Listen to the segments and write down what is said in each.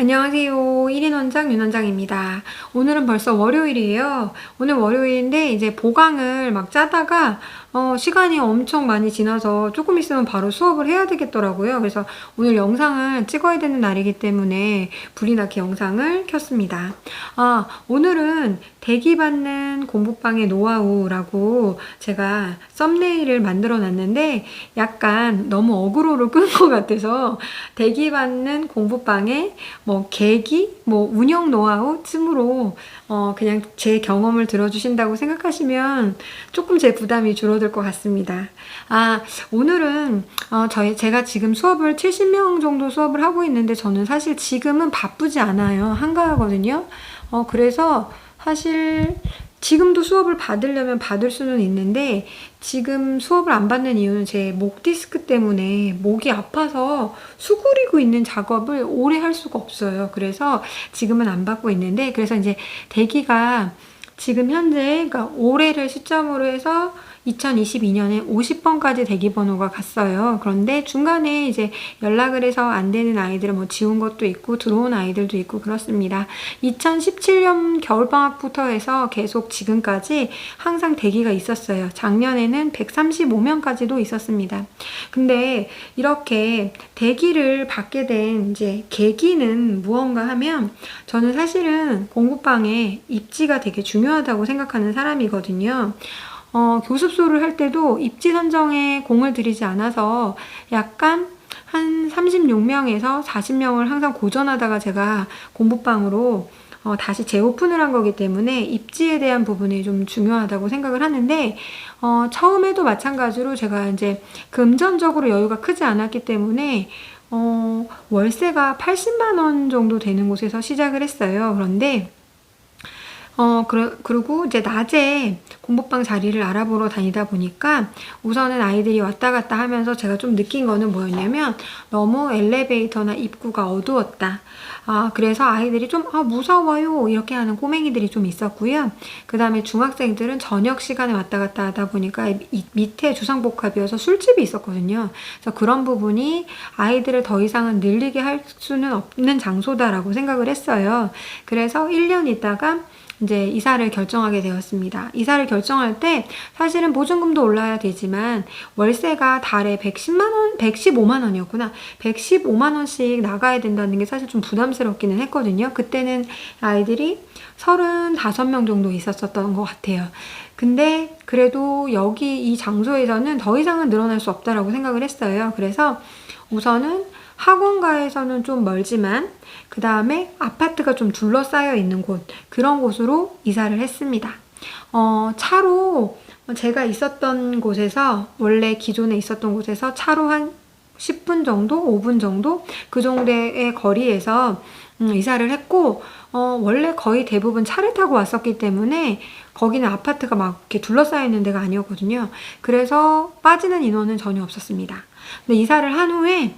안녕하세요. 1인 원장 윤 원장입니다. 오늘은 벌써 월요일이에요. 오늘 월요일인데 이제 보강을 막 짜다가 시간이 엄청 많이 지나서 조금 있으면 바로 수업을 해야 되겠더라고요. 그래서 오늘 영상을 찍어야 되는 날이기 때문에 불이 나게 영상을 켰습니다. 오늘은 대기받는 공부방의 노하우라고 제가 썸네일을 만들어 놨는데 약간 너무 어그로를 끈 것 같아서 대기받는 공부방의 계기, 운영 노하우 쯤으로 그냥 제 경험을 들어주신다고 생각하시면 조금 제 부담이 줄어들 것 같습니다. 오늘은 제가 지금 수업을 70명 정도 수업을 하고 있는데 저는 사실 지금은 바쁘지 않아요. 한가하거든요. 그래서 사실 지금도 수업을 받으려면 받을 수는 있는데 지금 수업을 안 받는 이유는 제 목 디스크 때문에 목이 아파서 수그리고 있는 작업을 오래 할 수가 없어요. 그래서 지금은 안 받고 있는데, 그래서 이제 대기가 지금 현재, 그러니까 올해를 시점으로 해서 2022년에 50번까지 대기 번호가 갔어요. 그런데 중간에 이제 연락을 해서 안 되는 아이들은 지운 것도 있고 들어온 아이들도 있고 그렇습니다. 2017년 겨울방학부터 해서 계속 지금까지 항상 대기가 있었어요. 작년에는 135명까지도 있었습니다. 근데 이렇게 대기를 받게 된 이제 계기는 무언가 하면, 저는 사실은 공부방에 입지가 되게 중요하다고 생각하는 사람이거든요. 교습소를 할 때도 입지 선정에 공을 들이지 않아서 약간 한 36명에서 40명을 항상 고전하다가 제가 공부방으로 다시 재오픈을 한 거기 때문에 입지에 대한 부분이 좀 중요하다고 생각을 하는데, 처음에도 마찬가지로 제가 이제 금전적으로 여유가 크지 않았기 때문에 월세가 80만 원 정도 되는 곳에서 시작을 했어요. 그런데 그리고 이제 낮에 공부방 자리를 알아보러 다니다 보니까 우선은 아이들이 왔다 갔다 하면서 제가 좀 느낀 거는 뭐였냐면, 너무 엘리베이터나 입구가 어두웠다. 그래서 아이들이 좀 무서워요 이렇게 하는 꼬맹이들이 좀 있었고요. 그 다음에 중학생들은 저녁 시간에 왔다 갔다 하다 보니까 밑에 주상복합이어서 술집이 있었거든요. 그래서 그런 부분이 아이들을 더 이상은 늘리게 할 수는 없는 장소다라고 생각을 했어요. 그래서 1년 있다가 이제 이사를 결정하게 되었습니다. 이사를 결정할 때 사실은 보증금도 올라야 되지만 월세가 달에 115만 원이었구나. 115만 원씩 나가야 된다는 게 사실 좀 부담스럽기는 했거든요. 그때는 아이들이 35명 정도 있었던 것 같아요. 근데 그래도 여기 이 장소에서는 더 이상은 늘어날 수 없다라고 생각을 했어요. 그래서 우선은 학원가에서는 좀 멀지만 그 다음에 아파트가 좀 둘러싸여 있는 곳, 그런 곳으로 이사를 했습니다. 차로 제가 있었던 곳에서, 원래 기존에 있었던 곳에서 차로 한 10분 정도, 5분 정도 그 정도의 거리에서 이사를 했고, 원래 거의 대부분 차를 타고 왔었기 때문에 거기는 아파트가 막 이렇게 둘러싸여 있는 데가 아니었거든요. 그래서 빠지는 인원은 전혀 없었습니다. 근데 이사를 한 후에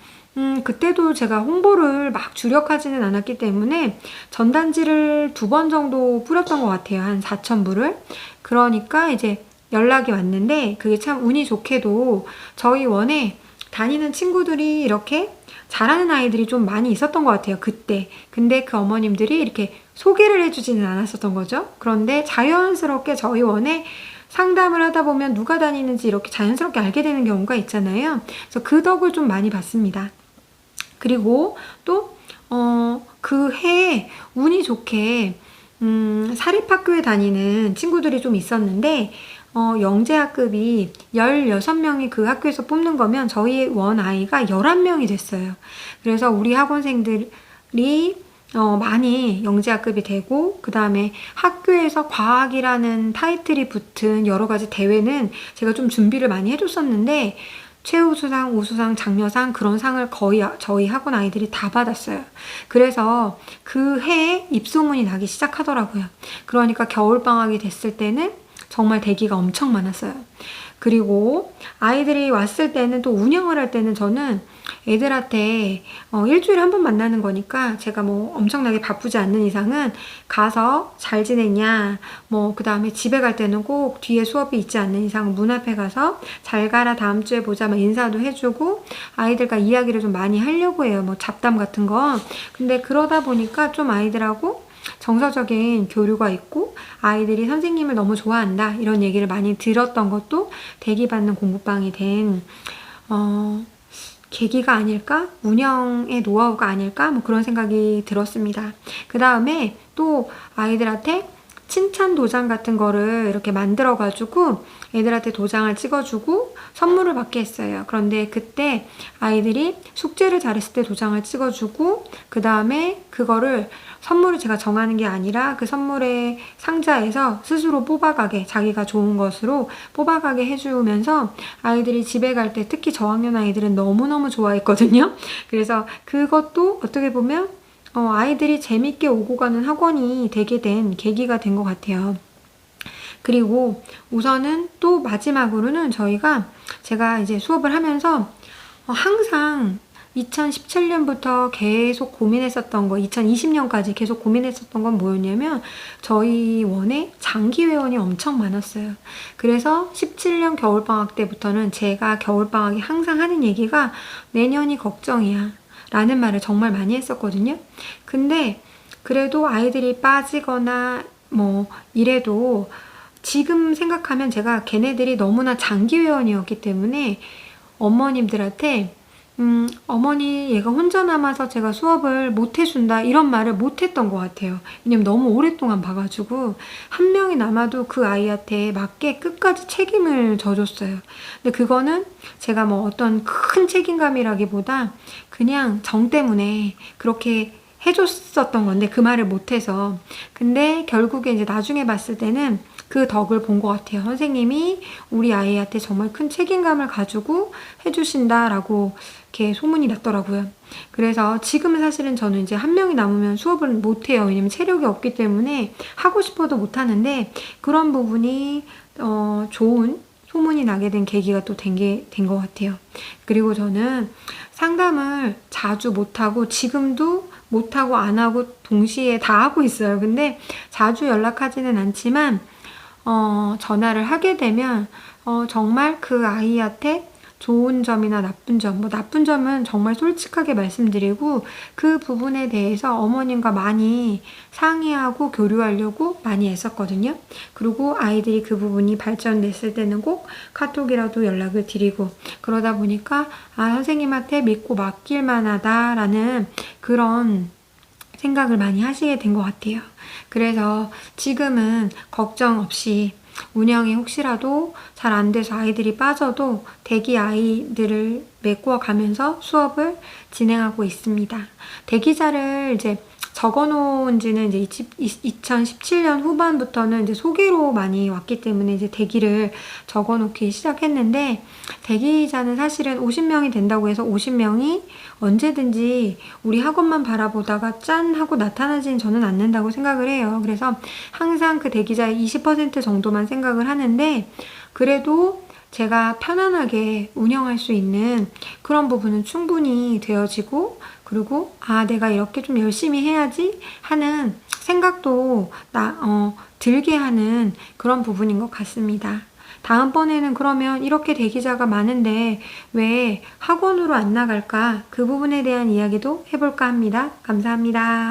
그때도 제가 홍보를 막 주력하지는 않았기 때문에 전단지를 2번 정도 뿌렸던 것 같아요. 한 4,000부를. 그러니까 이제 연락이 왔는데, 그게 참 운이 좋게도 저희 원에 다니는 친구들이 이렇게 잘하는 아이들이 좀 많이 있었던 것 같아요, 그때. 근데 그 어머님들이 이렇게 소개를 해주지는 않았었던 거죠. 그런데 자연스럽게 저희 원에 상담을 하다 보면 누가 다니는지 이렇게 자연스럽게 알게 되는 경우가 있잖아요. 그래서 그 덕을 좀 많이 봤습니다. 그리고 또 그 해에 운이 좋게 사립학교에 다니는 친구들이 좀 있었는데, 영재학급이 16명이 그 학교에서 뽑는 거면 저희 원 아이가 11명이 됐어요. 그래서 우리 학원생들이 많이 영재학급이 되고, 그 다음에 학교에서 과학이라는 타이틀이 붙은 여러 가지 대회는 제가 좀 준비를 많이 해줬었는데, 최우수상, 우수상, 장려상, 그런 상을 거의 저희 학원 아이들이 다 받았어요. 그래서 그 해에 입소문이 나기 시작하더라고요. 그러니까 겨울방학이 됐을 때는 정말 대기가 엄청 많았어요. 그리고 아이들이 왔을 때는 또 운영을 할 때는 저는 애들한테 일주일에 한 번 만나는 거니까 제가 뭐 엄청나게 바쁘지 않는 이상은 가서 잘 지냈냐, 뭐 그 다음에 집에 갈 때는 꼭 뒤에 수업이 있지 않는 이상 문 앞에 가서 잘 가라 다음 주에 보자 막 인사도 해주고 아이들과 이야기를 좀 많이 하려고 해요. 뭐 잡담 같은 거. 근데 그러다 보니까 좀 아이들하고 정서적인 교류가 있고 아이들이 선생님을 너무 좋아한다 이런 얘기를 많이 들었던 것도 대기받는 공부방이 된 계기가 아닐까? 운영의 노하우가 아닐까? 뭐 그런 생각이 들었습니다. 그 다음에 또 아이들한테 칭찬 도장 같은 거를 이렇게 만들어가지고 애들한테 도장을 찍어주고 선물을 받게 했어요. 그런데 그때 아이들이 숙제를 잘했을 때 도장을 찍어주고 그 다음에 그거를 선물을 제가 정하는 게 아니라 그 선물의 상자에서 스스로 뽑아가게 자기가 좋은 것으로 뽑아가게 해주면서 아이들이 집에 갈 때 특히 저학년 아이들은 너무너무 좋아했거든요. 그래서 그것도 어떻게 보면 아이들이 재밌게 오고 가는 학원이 되게 된 계기가 된 것 같아요. 그리고 우선은 또 마지막으로는 제가 이제 수업을 하면서 항상 2017년부터 계속 고민했었던 거, 2020년까지 계속 고민했었던 건 뭐였냐면 저희 원에 장기 회원이 엄청 많았어요. 그래서 17년 겨울방학 때부터는 제가 겨울방학에 항상 하는 얘기가 내년이 걱정이야 라는 말을 정말 많이 했었거든요. 근데 그래도 아이들이 빠지거나 뭐 이래도 지금 생각하면 제가 걔네들이 너무나 장기 회원이었기 때문에 어머님들한테 어머니 얘가 혼자 남아서 제가 수업을 못 해준다 이런 말을 못 했던 것 같아요. 왜냐면 너무 오랫동안 봐가지고 한 명이 남아도 그 아이한테 맞게 끝까지 책임을 져줬어요. 근데 그거는 제가 뭐 어떤 큰 책임감이라기보다 그냥 정 때문에 그렇게 해줬었던 건데 그 말을 못해서. 근데 결국에 이제 나중에 봤을 때는 그 덕을 본 것 같아요. 선생님이 우리 아이한테 정말 큰 책임감을 가지고 해주신다라고 이렇게 소문이 났더라고요. 그래서 지금은 사실은 저는 이제 한 명이 남으면 수업을 못해요. 왜냐면 체력이 없기 때문에 하고 싶어도 못하는데 그런 부분이 좋은 소문이 나게 된 계기가 또 된 것 같아요. 그리고 저는 상담을 자주 못하고 지금도 못하고 안 하고 동시에 다 하고 있어요. 근데 자주 연락하지는 않지만 전화를 하게 되면 정말 그 아이한테 좋은 점이나 나쁜 점, 뭐 나쁜 점은 정말 솔직하게 말씀드리고 그 부분에 대해서 어머님과 많이 상의하고 교류하려고 많이 애썼거든요. 그리고 아이들이 그 부분이 발전됐을 때는 꼭 카톡이라도 연락을 드리고 그러다 보니까 선생님한테 믿고 맡길 만하다라는 그런 생각을 많이 하시게 된 것 같아요. 그래서 지금은 걱정 없이 운영이 혹시라도 잘 안 돼서 아이들이 빠져도 대기 아이들을 메꿔가면서 수업을 진행하고 있습니다. 대기자를 이제 적어놓은 지는 이제 2017년 후반부터는 이제 소개로 많이 왔기 때문에 이제 대기를 적어놓기 시작했는데 대기자는 사실은 50명이 된다고 해서 50명이 언제든지 우리 학원만 바라보다가 짠 하고 나타나지는 저는 않는다고 생각을 해요. 그래서 항상 그 대기자의 20% 정도만 생각을 하는데 그래도 제가 편안하게 운영할 수 있는 그런 부분은 충분히 되어지고 그리고 내가 이렇게 좀 열심히 해야지 하는 생각도 들게 하는 그런 부분인 것 같습니다. 다음번에는 그러면 이렇게 대기자가 많은데 왜 학원으로 안 나갈까? 그 부분에 대한 이야기도 해볼까 합니다. 감사합니다.